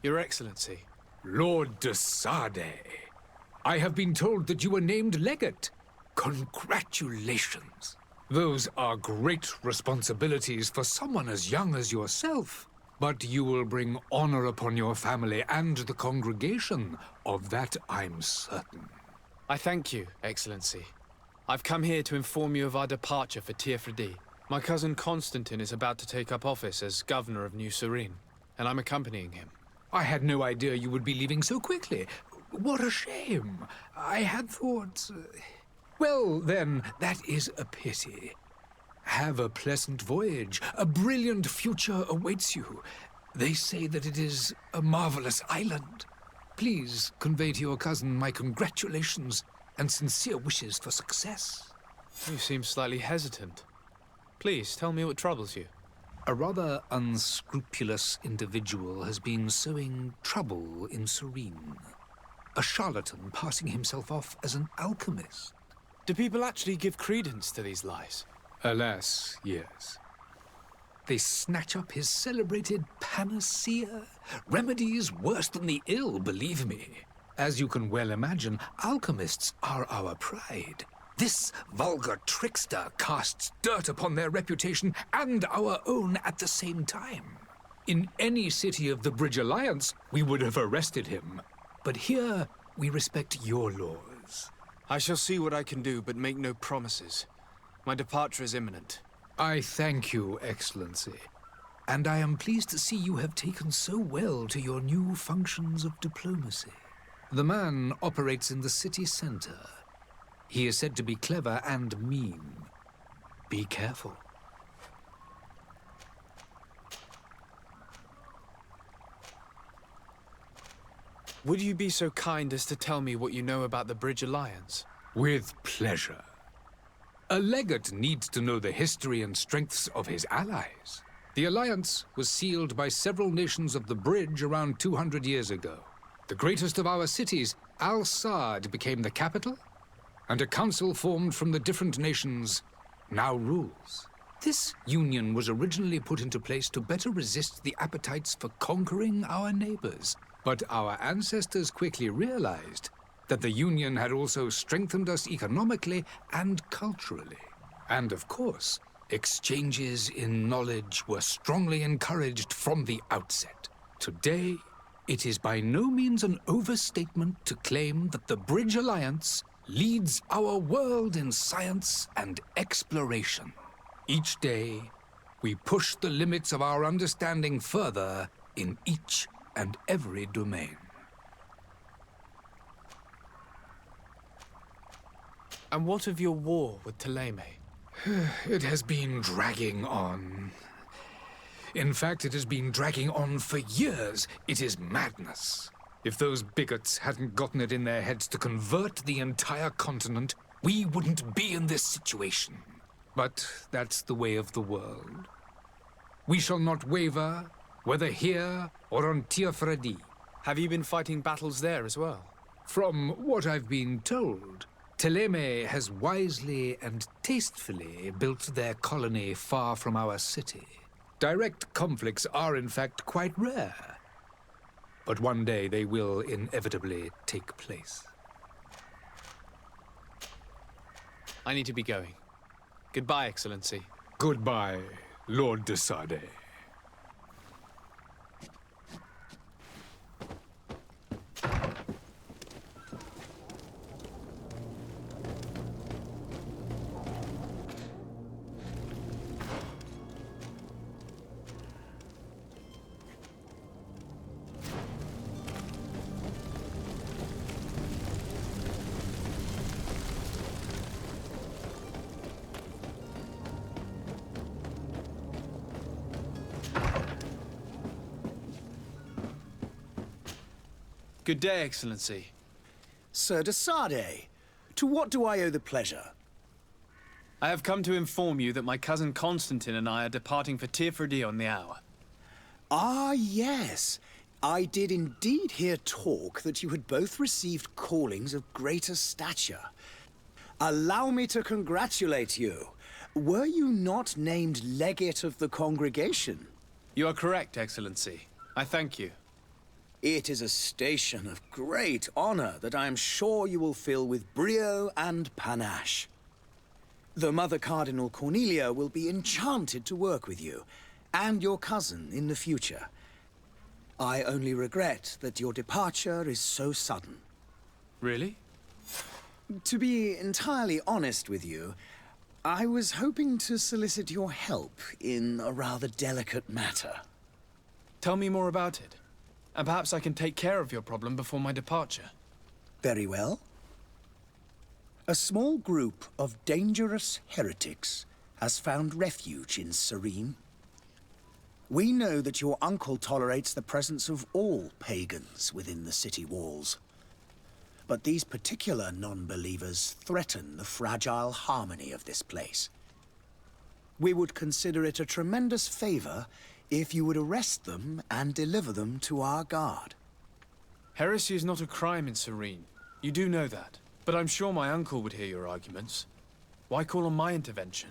Your Excellency. Lord de Sade, I have been told that you were named legate. Congratulations. Those are great responsibilities for someone as young as yourself. But you will bring honor upon your family and the congregation. Of that I'm certain. I thank you, Excellency. I've come here to inform you of our departure for TFT. My cousin Constantine is about to take up office as governor of New Serene, and I'm accompanying him. I had no idea you would be leaving so quickly. What a shame. I had thought... Well, then, that is a pity. Have a pleasant voyage. A brilliant future awaits you. They say that it is a marvelous island. Please convey to your cousin my congratulations and sincere wishes for success. You seem slightly hesitant. Please, tell me what troubles you. A rather unscrupulous individual has been sowing trouble in Serene. A charlatan passing himself off as an alchemist. Do people actually give credence to these lies? Alas, yes. They snatch up his celebrated panacea. Remedies worse than the ill, believe me. As you can well imagine, alchemists are our pride. This vulgar trickster casts dirt upon their reputation and our own at the same time. In any city of the Bridge Alliance, we would have arrested him. But here, we respect your laws. I shall see what I can do, but make no promises. My departure is imminent. I thank you, Excellency. And I am pleased to see you have taken so well to your new functions of diplomacy. The man operates in the city center. He is said to be clever and mean. Be careful. Would you be so kind as to tell me what you know about the Bridge Alliance? With pleasure. A legate needs to know the history and strengths of his allies. The alliance was sealed by several nations of the Bridge around 200 years ago. The greatest of our cities, Al-Saad, became the capital, and a council formed from the different nations now rules. This union was originally put into place to better resist the appetites for conquering our neighbors. But our ancestors quickly realized that the Union had also strengthened us economically and culturally. And of course, exchanges in knowledge were strongly encouraged from the outset. Today, it is by no means an overstatement to claim that the Bridge Alliance leads our world in science and exploration. Each day, we push the limits of our understanding further in each and every domain. And what of your war with Ptolemy? It has been dragging on. In fact, it has been dragging on for years. It is madness. If those bigots hadn't gotten it in their heads to convert the entire continent, we wouldn't be in this situation. But that's the way of the world. We shall not waver, whether here or on TFT. Have you been fighting battles there as well? From what I've been told, Ptolemy has wisely and tastefully built their colony far from our city. Direct conflicts are in fact quite rare. But one day they will inevitably take place. I need to be going. Goodbye, Excellency. Goodbye, Lord de Sade. Good day, Excellency. Sir de Sade, to what do I owe the pleasure? I have come to inform you that my cousin Constantine and I are departing for TFT on the hour. Ah, yes. I did indeed hear talk that you had both received callings of greater stature. Allow me to congratulate you. Were you not named legate of the congregation? You are correct, Excellency. I thank you. It is a station of great honor that I am sure you will fill with brio and panache. The Mother Cardinal Cornelia will be enchanted to work with you, and your cousin in the future. I only regret that your departure is so sudden. Really? To be entirely honest with you, I was hoping to solicit your help in a rather delicate matter. Tell me more about it, and perhaps I can take care of your problem before my departure. Very well. A small group of dangerous heretics has found refuge in Serene. We know that your uncle tolerates the presence of all pagans within the city walls. But these particular non-believers threaten the fragile harmony of this place. We would consider it a tremendous favor if you would arrest them and deliver them to our guard. Heresy is not a crime in Serene. You do know that. But I'm sure my uncle would hear your arguments. Why call on my intervention?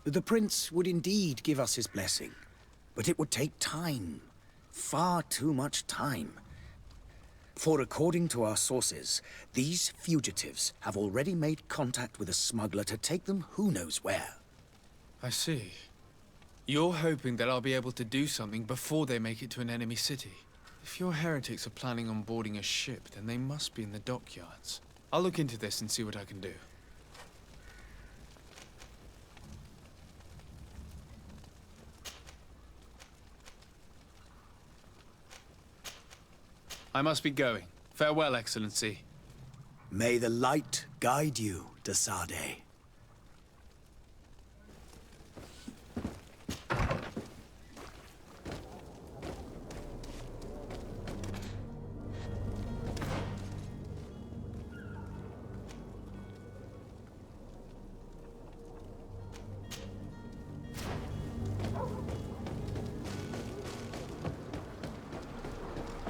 The prince would indeed give us his blessing, but it would take time. Far too much time. For according to our sources, these fugitives have already made contact with a smuggler to take them who knows where. I see. You're hoping that I'll be able to do something before they make it to an enemy city. If your heretics are planning on boarding a ship, then they must be in the dockyards. I'll look into this and see what I can do. I must be going. Farewell, Excellency. May the light guide you, de Sade.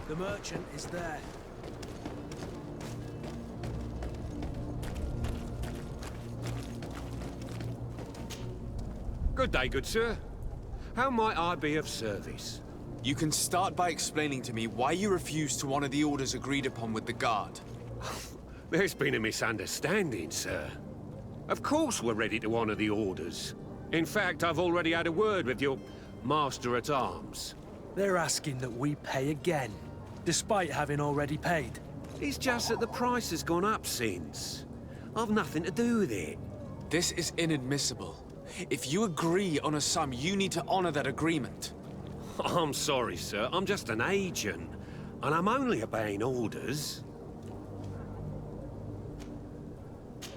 The merchant is there. Good day, good sir. How might I be of service? You can start by explaining to me why you refused to honor the orders agreed upon with the guard. There's been a misunderstanding, sir. Of course we're ready to honor the orders. In fact, I've already had a word with your master-at-arms. They're asking that we pay again, despite having already paid. It's just that the price has gone up since. I've nothing to do with it. This is inadmissible. If you agree on a sum, you need to honor that agreement. I'm sorry, sir. I'm just an agent. And I'm only obeying orders.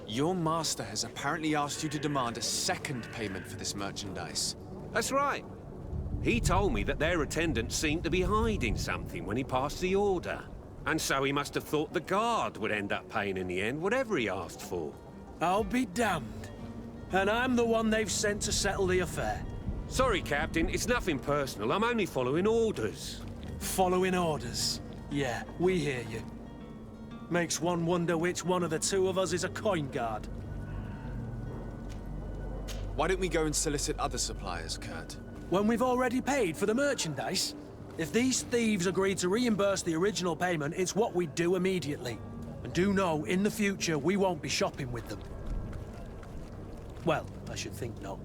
Your master has apparently asked you to demand a second payment for this merchandise. That's right. He told me that their attendant seemed to be hiding something when he passed the order. And so he must have thought the guard would end up paying in the end, whatever he asked for. I'll be damned. And I'm the one they've sent to settle the affair. Sorry, Captain. It's nothing personal. I'm only following orders. Following orders. Yeah, we hear you. Makes one wonder which one of the two of us is a coin guard. Why don't we go and solicit other suppliers, Kurt? When we've already paid for the merchandise? If these thieves agree to reimburse the original payment, it's what we do immediately. And do know, in the future, we won't be shopping with them. Well, I should think not.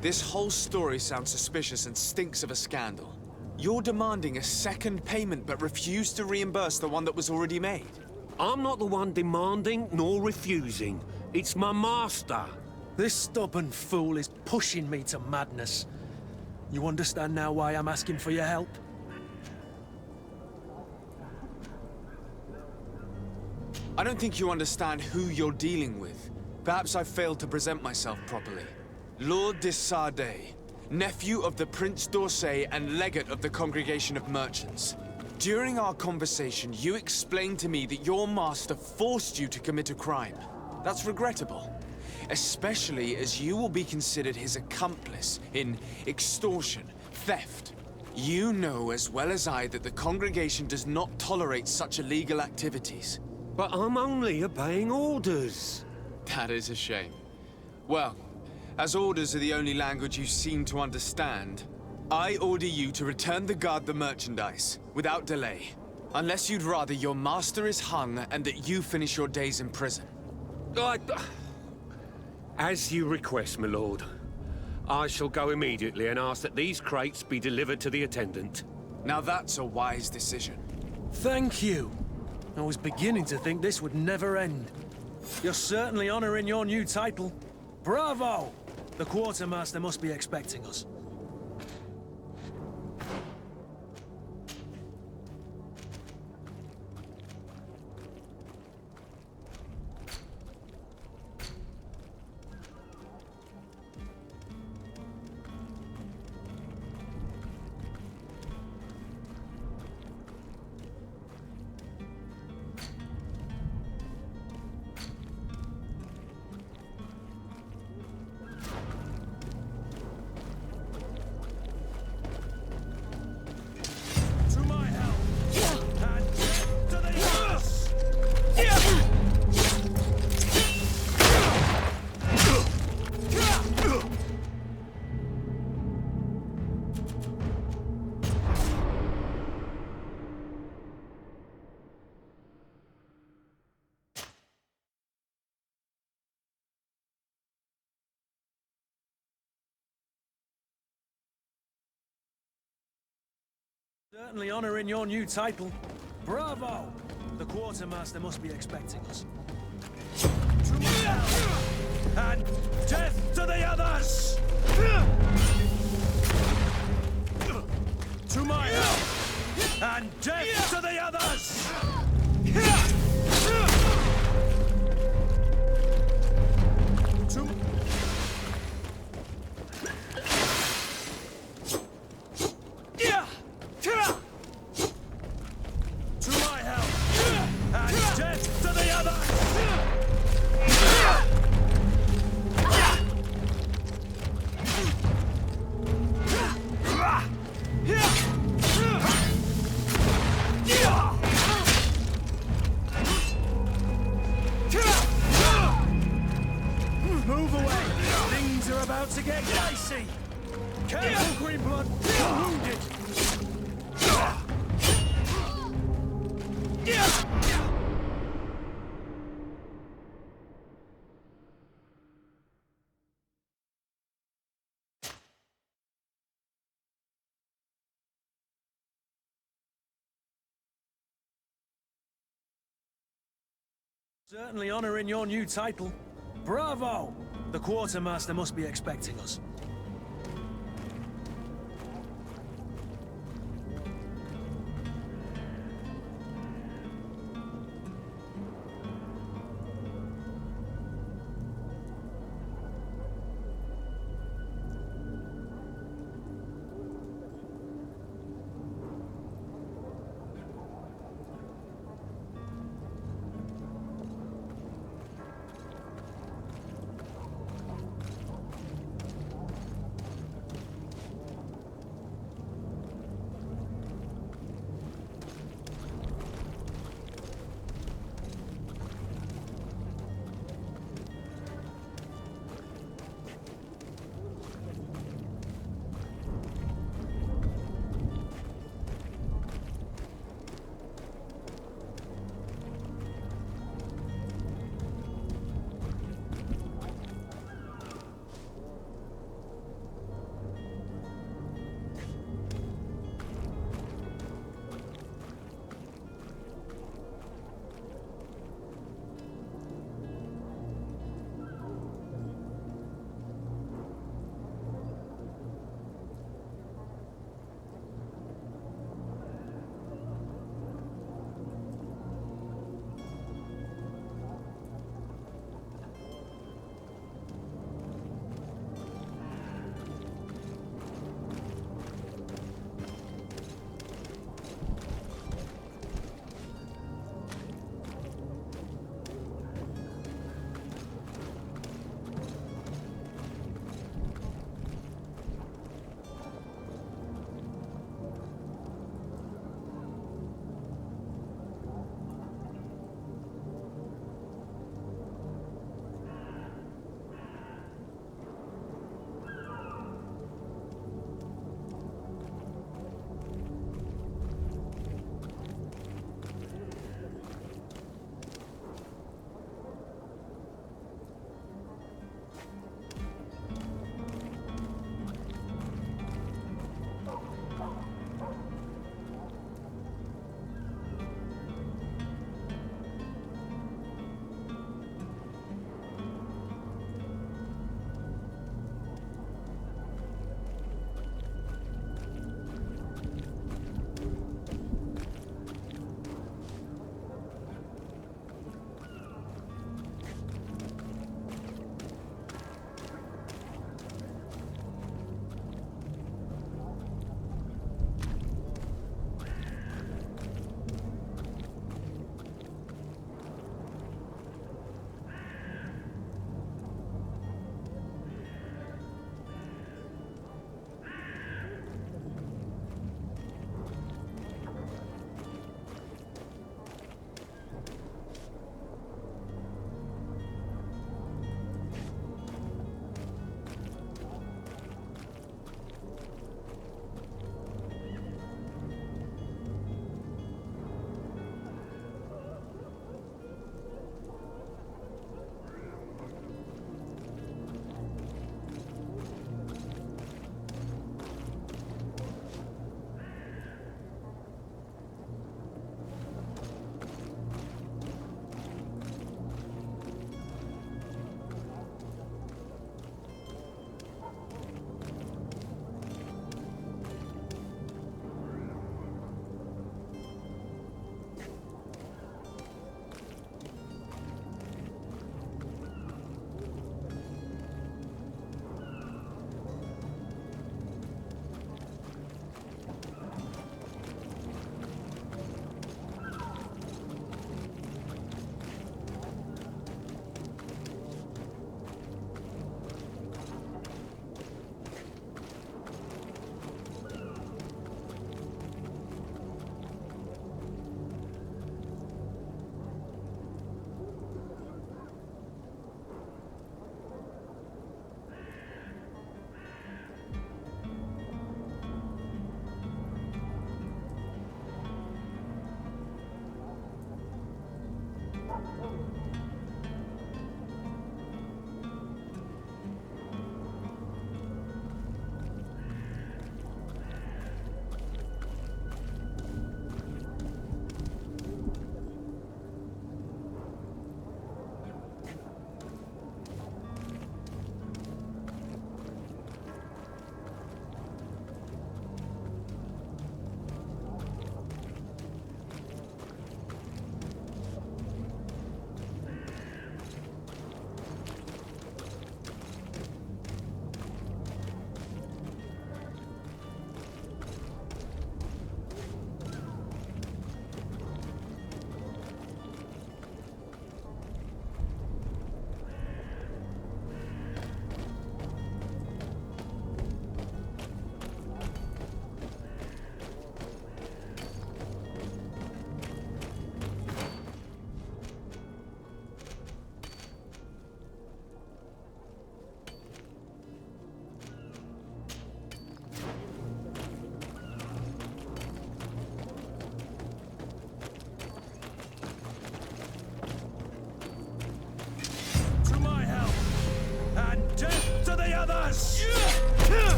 This whole story sounds suspicious and stinks of a scandal. You're demanding a second payment but refuse to reimburse the one that was already made. I'm not the one demanding nor refusing. It's my master. This stubborn fool is pushing me to madness. You understand now why I'm asking for your help? I don't think you understand who you're dealing with. Perhaps I failed to present myself properly. Lord de Sade, nephew of the Prince d'Orsay and legate of the Congregation of Merchants. During our conversation, you explained to me that your master forced you to commit a crime. That's regrettable, especially as you will be considered his accomplice in extortion, theft. You know as well as I that the Congregation does not tolerate such illegal activities. But I'm only obeying orders. That is a shame. Well, as orders are the only language you seem to understand, I order you to return the guard the merchandise, without delay. Unless you'd rather your master is hung and that you finish your days in prison. As you request, my lord. I shall go immediately and ask that these crates be delivered to the attendant. Now that's a wise decision. Thank you. I was beginning to think this would never end. You're certainly honoring your new title. Bravo! The quartermaster must be expecting us. Certainly honoring your new title. Bravo! The quartermaster must be expecting us. To my help! And death to the others! To my help! And death to the others! Move away! Things are about to get dicey! Careful, Greenblood! You're wounded! Certainly honoring your new title. Bravo! The quartermaster must be expecting us.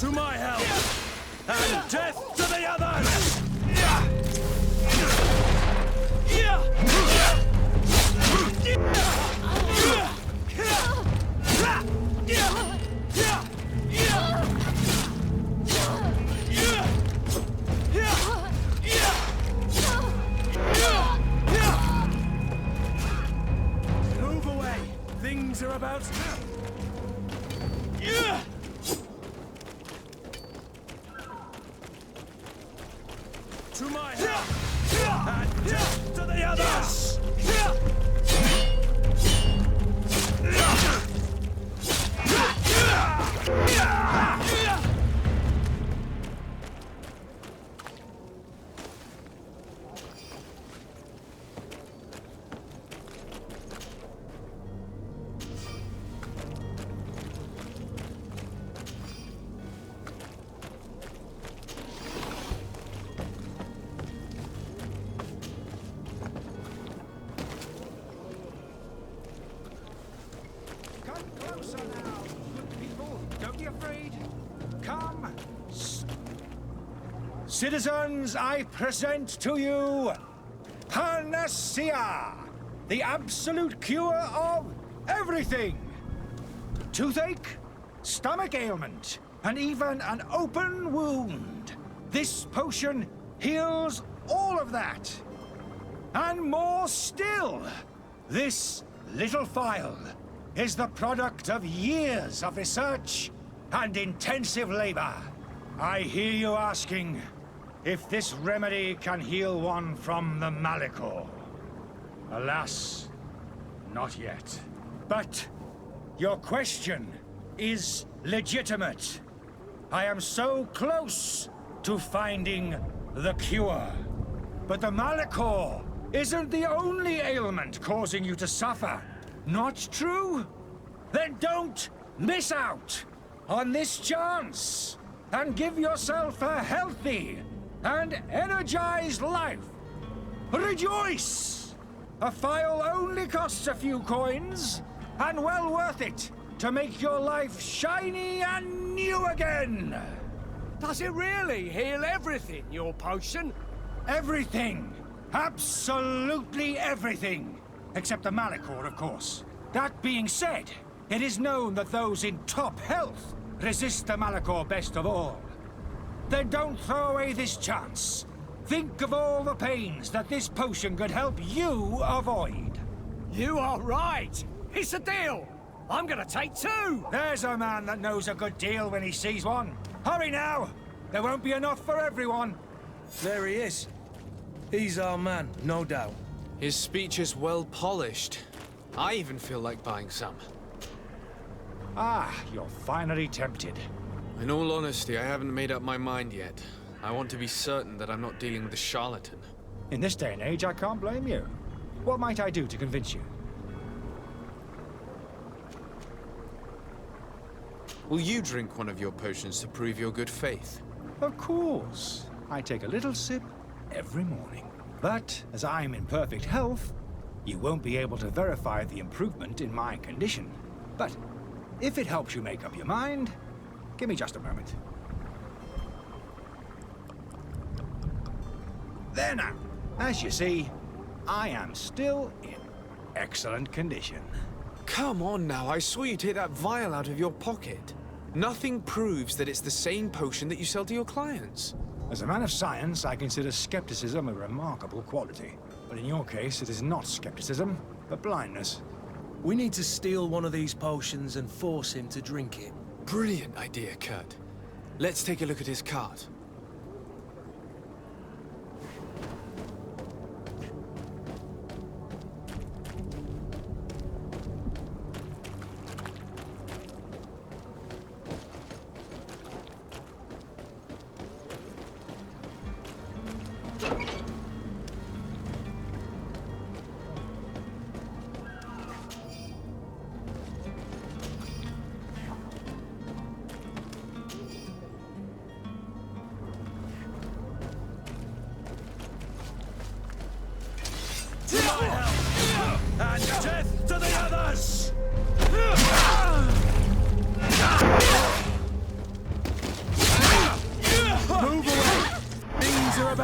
To my help! And death to the others! Move away! Things are about to... To my help! And death to the others! Come closer now, good people. Don't be afraid. Come. Citizens, I present to you Panacea, the absolute cure of everything. Toothache, stomach ailment, and even an open wound. This potion heals all of that. And more still. This little phial is the product of years of research and intensive labor. I hear you asking if this remedy can heal one from the Malichor. Alas, not yet. But your question is legitimate. I am so close to finding the cure. But the Malichor isn't the only ailment causing you to suffer. Not true? Then don't miss out on this chance and give yourself a healthy and energized life. Rejoice! A phial only costs a few coins, and well worth it to make your life shiny and new again. Does it really heal everything, your potion? Everything. Absolutely everything. Except the Malichor, of course. That being said, it is known that those in top health resist the Malichor best of all. Then don't throw away this chance. Think of all the pains that this potion could help you avoid. You are right! It's a deal! I'm gonna take two! There's a man that knows a good deal when he sees one. Hurry now! There won't be enough for everyone. There he is. He's our man, no doubt. His speech is well polished. I even feel like buying some. Ah, you're finally tempted. In all honesty, I haven't made up my mind yet. I want to be certain that I'm not dealing with a charlatan. In this day and age, I can't blame you. What might I do to convince you? Will you drink one of your potions to prove your good faith? Of course. I take a little sip every morning. But, as I'm in perfect health, you won't be able to verify the improvement in my condition. But, if it helps you make up your mind, give me just a moment. There now. As you see, I am still in excellent condition. Come on now, I saw you take that vial out of your pocket. Nothing proves that it's the same potion that you sell to your clients. As a man of science, I consider skepticism a remarkable quality. But in your case, it is not skepticism, but blindness. We need to steal one of these potions and force him to drink it. Brilliant idea, Kurt. Let's take a look at his cart.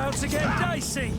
about to get dicey!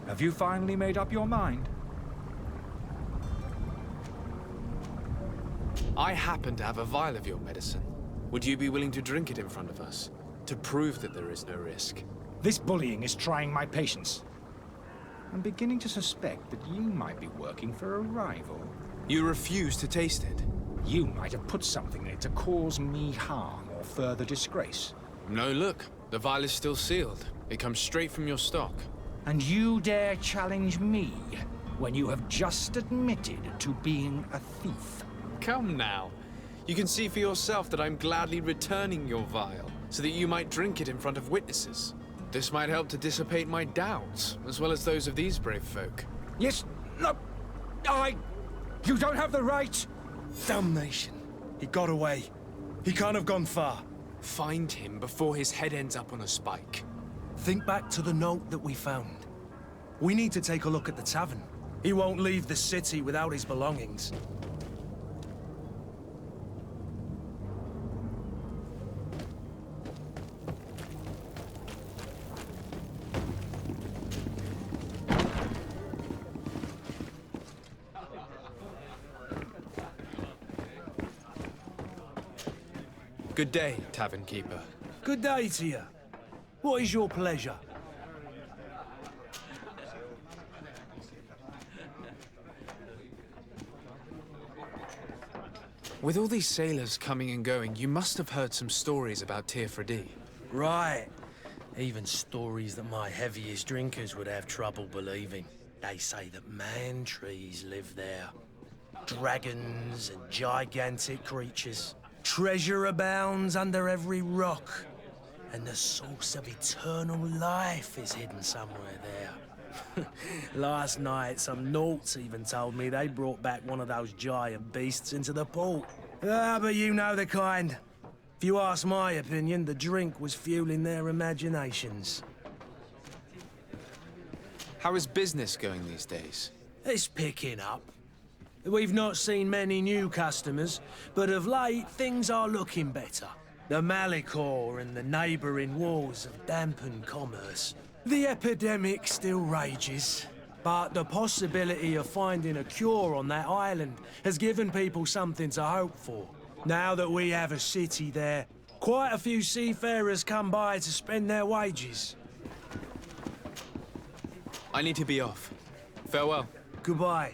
Have you finally made up your mind? I happen to have a vial of your medicine. Would you be willing to drink it in front of us? To prove that there is no risk? This bullying is trying my patience. I'm beginning to suspect that you might be working for a rival. You refuse to taste it? You might have put something in it to cause me harm or further disgrace. No, look. The vial is still sealed. It comes straight from your stock. And you dare challenge me when you have just admitted to being a thief? Come now. You can see for yourself that I'm gladly returning your vial, so that you might drink it in front of witnesses. This might help to dissipate my doubts, as well as those of these brave folk. Yes, no, You don't have the right! Damnation. He got away. He can't have gone far. Find him before his head ends up on a spike. Think back to the note that we found. We need to take a look at the tavern. He won't leave the city without his belongings. Good day, tavern keeper. Good day to you. What is your pleasure? With all these sailors coming and going, you must have heard some stories about TFT. Right. Even stories that my heaviest drinkers would have trouble believing. They say that man trees live there. Dragons and gigantic creatures. Treasure abounds under every rock. And the source of eternal life is hidden somewhere there. Last night, some Nauts even told me they brought back one of those giant beasts into the port. But you know the kind. If you ask my opinion, the drink was fueling their imaginations. How is business going these days? It's picking up. We've not seen many new customers, but of late, things are looking better. The Malicor and the neighbouring wars have dampened commerce. The epidemic still rages, but the possibility of finding a cure on that island has given people something to hope for. Now that we have a city there, quite a few seafarers come by to spend their wages. I need to be off. Farewell. Goodbye.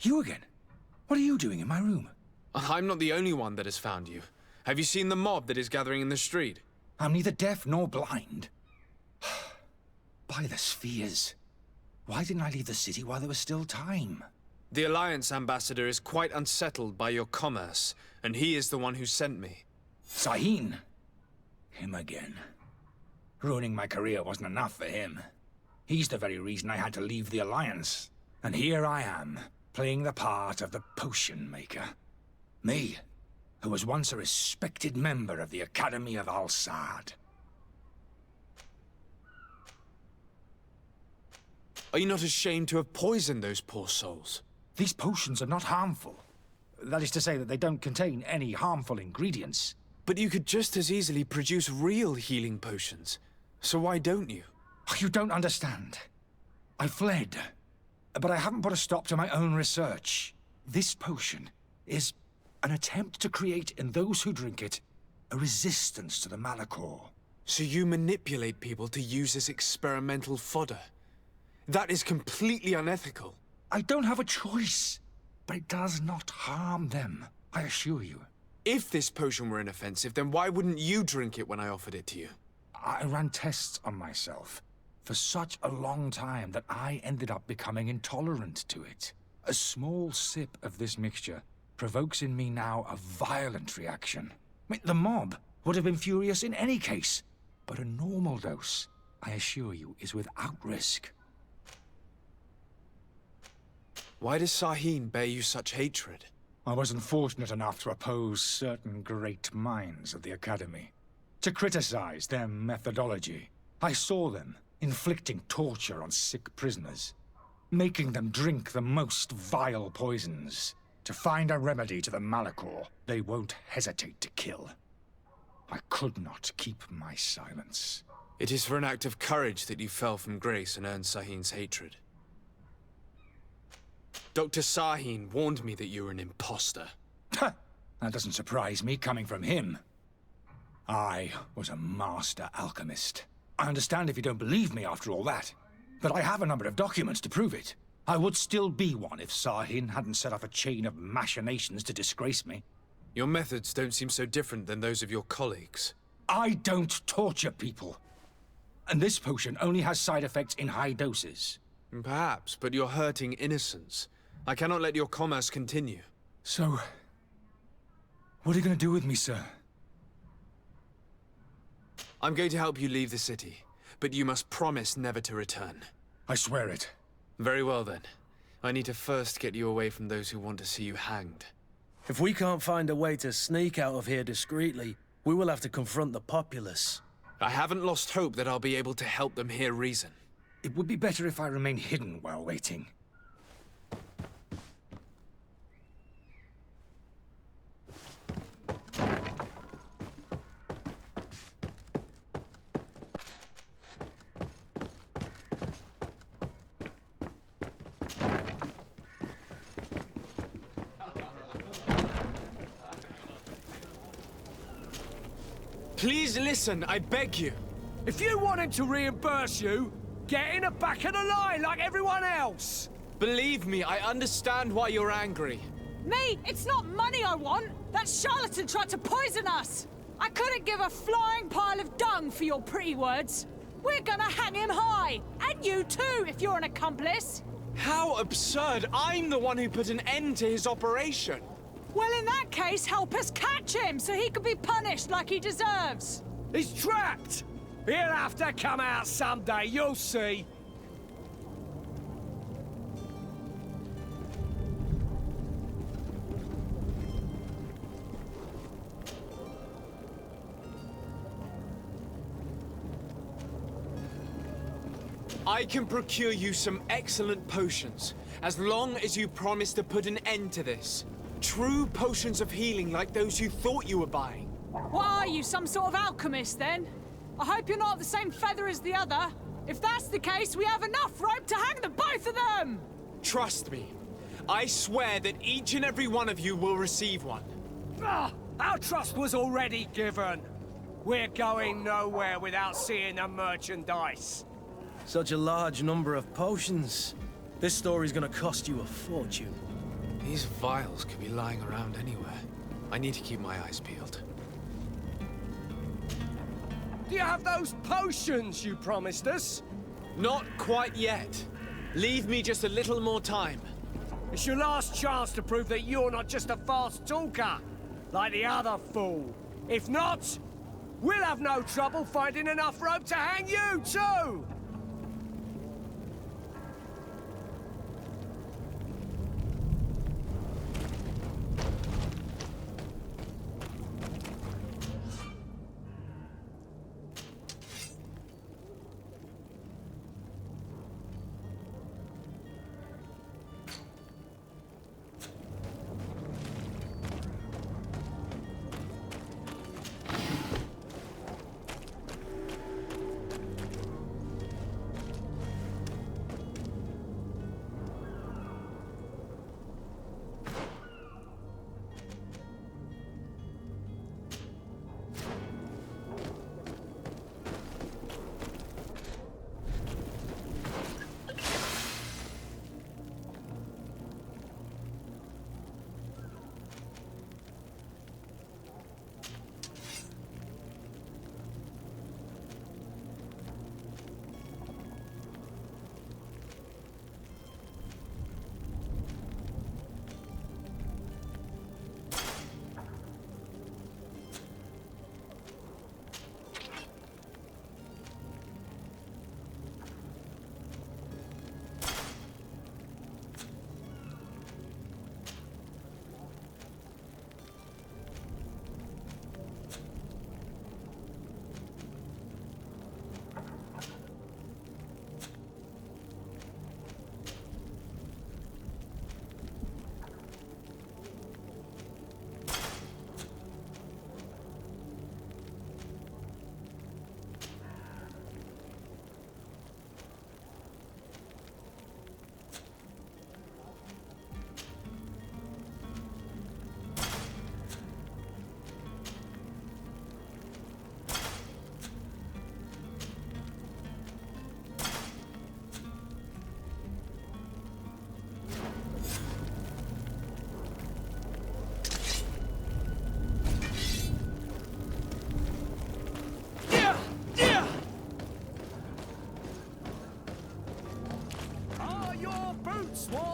You again? What are you doing in my room? I'm not the only one that has found you. Have you seen the mob that is gathering in the street? I'm neither deaf nor blind. By the spheres. Why didn't I leave the city while there was still time? The Alliance ambassador is quite unsettled by your commerce, and he is the one who sent me. Sahin. Him again. Ruining my career wasn't enough for him. He's the very reason I had to leave the Alliance. And here I am, playing the part of the potion maker. Me, who was once a respected member of the Academy of Al-Sad. Are you not ashamed to have poisoned those poor souls? These potions are not harmful. That is to say that they don't contain any harmful ingredients. But you could just as easily produce real healing potions. So why don't you? You don't understand. I fled, but I haven't put a stop to my own research. This potion is an attempt to create in those who drink it a resistance to the Malachor. So you manipulate people to use as experimental fodder? That is completely unethical. I don't have a choice, but it does not harm them, I assure you. If this potion were inoffensive, then why wouldn't you drink it when I offered it to you? I ran tests on myself for such a long time that I ended up becoming intolerant to it. A small sip of this mixture provokes in me now a violent reaction. I mean, the mob would have been furious in any case, but a normal dose, I assure you, is without risk. Why does Sahin bear you such hatred? I wasn't fortunate enough to oppose certain great minds of the Academy, to criticize their methodology. I saw them inflicting torture on sick prisoners, making them drink the most vile poisons. To find a remedy to the Malachor, they won't hesitate to kill. I could not keep my silence. It is for an act of courage that you fell from grace and earned Sahin's hatred. Dr. Sahin warned me that you were an imposter. That doesn't surprise me, coming from him. I was a master alchemist. I understand if you don't believe me after all that, but I have a number of documents to prove it. I would still be one if Sahin hadn't set off a chain of machinations to disgrace me. Your methods don't seem so different than those of your colleagues. I don't torture people. And this potion only has side effects in high doses. Perhaps, but you're hurting innocents. I cannot let your commerce continue. So, what are you going to do with me, sir? I'm going to help you leave the city, but you must promise never to return. I swear it. Very well then. I need to first get you away from those who want to see you hanged. If we can't find a way to sneak out of here discreetly, we will have to confront the populace. I haven't lost hope that I'll be able to help them hear reason. It would be better if I remain hidden while waiting. Please listen, I beg you. If you want him to reimburse you, get in the back of the line like everyone else! Believe me, I understand why you're angry. Me? It's not money I want! That charlatan tried to poison us! I couldn't give a flying pile of dung for your pretty words. We're gonna hang him high! And you too, if you're an accomplice! How absurd! I'm the one who put an end to his operation! Well, in that case, help us catch him so he can be punished like he deserves! He's trapped! He'll have to come out someday, you'll see! I can procure you some excellent potions, as long as you promise to put an end to this. True potions of healing like those you thought you were buying. What are you, some sort of alchemist, then? I hope you're not the same feather as the other. If that's the case, we have enough rope to hang the both of them! Trust me. I swear that each and every one of you will receive one. Ah, our trust was already given. We're going nowhere without seeing the merchandise. Such a large number of potions. This story's gonna cost you a fortune. These vials could be lying around anywhere. I need to keep my eyes peeled. Do you have those potions you promised us? Not quite yet. Leave me just a little more time. It's your last chance to prove that you're not just a fast talker, like the other fool. If not, we'll have no trouble finding enough rope to hang you, too!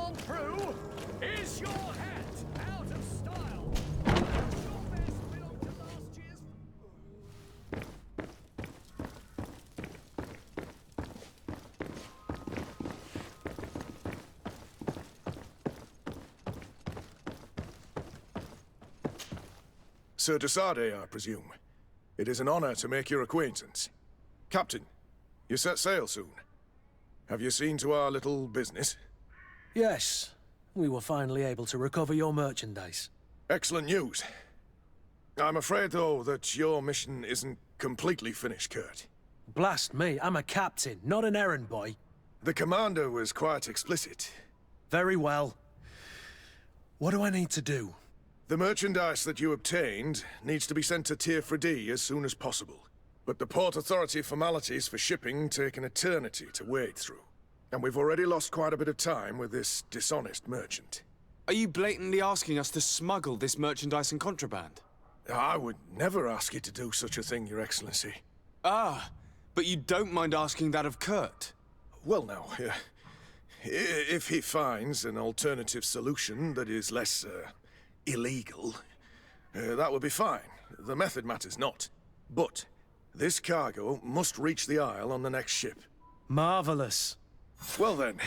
on through. Is your hat out of style? Does your vest belong to last year's? Sir Desade, I presume. It is an honor to make your acquaintance. Captain, you set sail soon. Have you seen to our little business? Yes, we were finally able to recover your merchandise. Excellent news. I'm afraid, though, that your mission isn't completely finished, Kurt. Blast me, I'm a captain, not an errand boy. The commander was quite explicit. Very well. What do I need to do? The merchandise that you obtained needs to be sent to Tier 3D as soon as possible. But the Port Authority formalities for shipping take an eternity to wade through. And we've already lost quite a bit of time with this dishonest merchant. Are you blatantly asking us to smuggle this merchandise and contraband? I would never ask you to do such a thing, Your Excellency. Ah, but you don't mind asking that of Kurt? Well, now, if he finds an alternative solution that is less, illegal, that would be fine. The method matters not. But this cargo must reach the Isle on the next ship. Marvelous. Well then,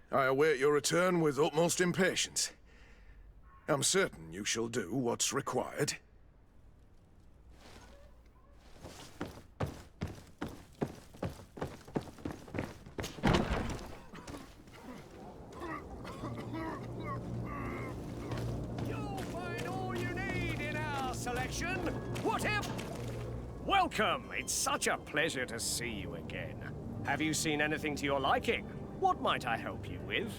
I await your return with utmost impatience. I'm certain you shall do what's required. Selection. Whatever. Welcome. It's such a pleasure to see you again. Have you seen anything to your liking? What might I help you with?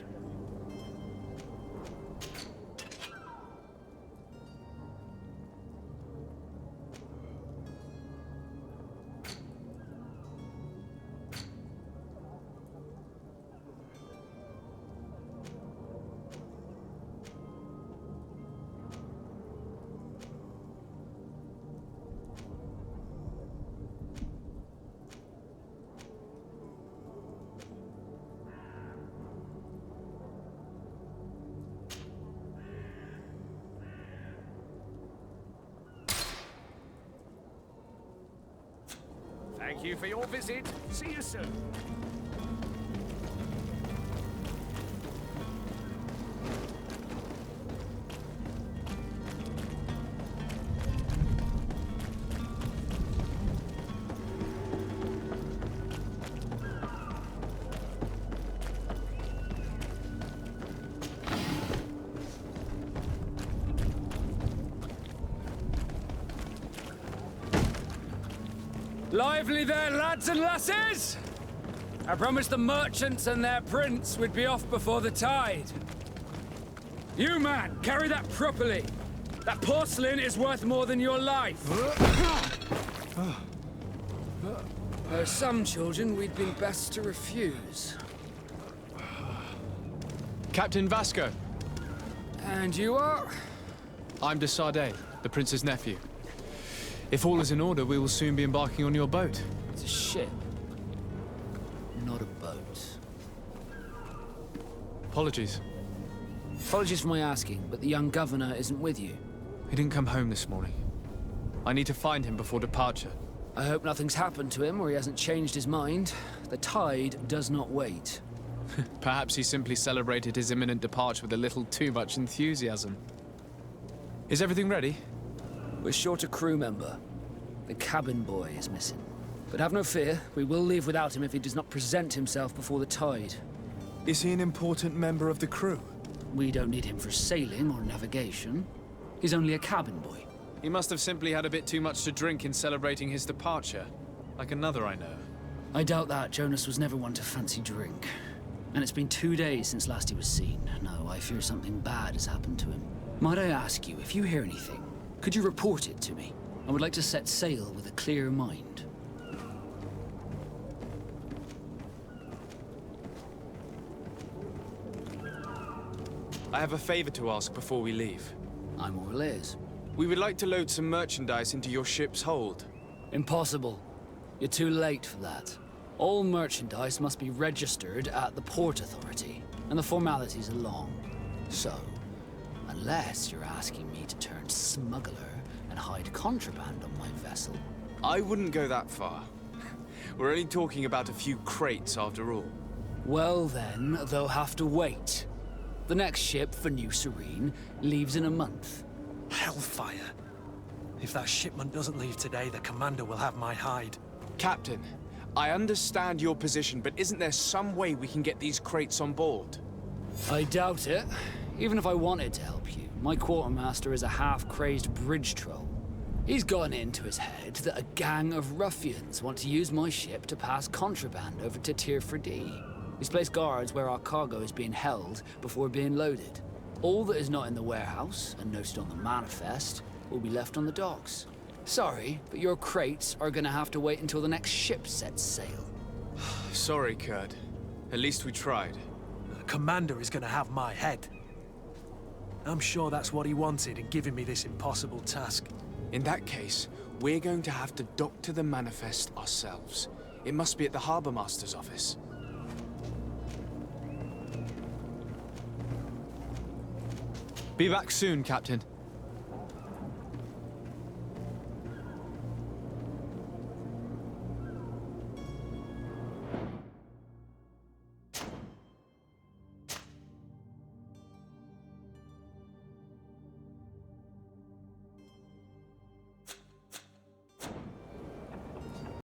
Thank you for your visit. See you soon. Lively there, lads and lasses! I promised the merchants and their prince we'd be off before the tide. You, man, carry that properly. That porcelain is worth more than your life. There are some children we'd been best to refuse. Captain Vasco. And you are? I'm Desade, the prince's nephew. If all is in order, we will soon be embarking on your boat. It's a ship, not a boat. Apologies. Apologies for my asking, but the young governor isn't with you. He didn't come home this morning. I need to find him before departure. I hope nothing's happened to him or he hasn't changed his mind. The tide does not wait. Perhaps he simply celebrated his imminent departure with a little too much enthusiasm. Is everything ready? We're short a crew member. The cabin boy is missing. But have no fear, we will leave without him if he does not present himself before the tide. Is he an important member of the crew? We don't need him for sailing or navigation. He's only a cabin boy. He must have simply had a bit too much to drink in celebrating his departure. Like another I know. I doubt that. Jonas was never one to fancy drink. And it's been 2 days since last he was seen. No, I fear something bad has happened to him. Might I ask you, if you hear anything, could you report it to me? I would like to set sail with a clear mind. I have a favor to ask before we leave. I'm all ears. We would like to load some merchandise into your ship's hold. Impossible. You're too late for that. All merchandise must be registered at the Port Authority. and the formalities are long. So, unless you're asking me to turn smuggler and hide contraband on my vessel... I wouldn't go that far. We're only talking about a few crates after all. Well then, they'll have to wait. The next ship for New Serene leaves in a month. Hellfire. If that shipment doesn't leave today, the commander will have my hide. Captain, I understand your position, but isn't there some way we can get these crates on board? I doubt it. Even if I wanted to help you, my quartermaster is a half-crazed bridge troll. He's gotten it into his head that a gang of ruffians want to use my ship to pass contraband over to Tier 4D. He's placed guards where our cargo is being held before being loaded. All that is not in the warehouse, and noted on the manifest, will be left on the docks. Sorry, but your crates are gonna have to wait until the next ship sets sail. Sorry, Kurd. At least we tried. The commander is gonna have my head. I'm sure that's what he wanted in giving me this impossible task. In that case, we're going to have to dock to the manifest ourselves. It must be at the Harbour Master's office. Be back soon, Captain.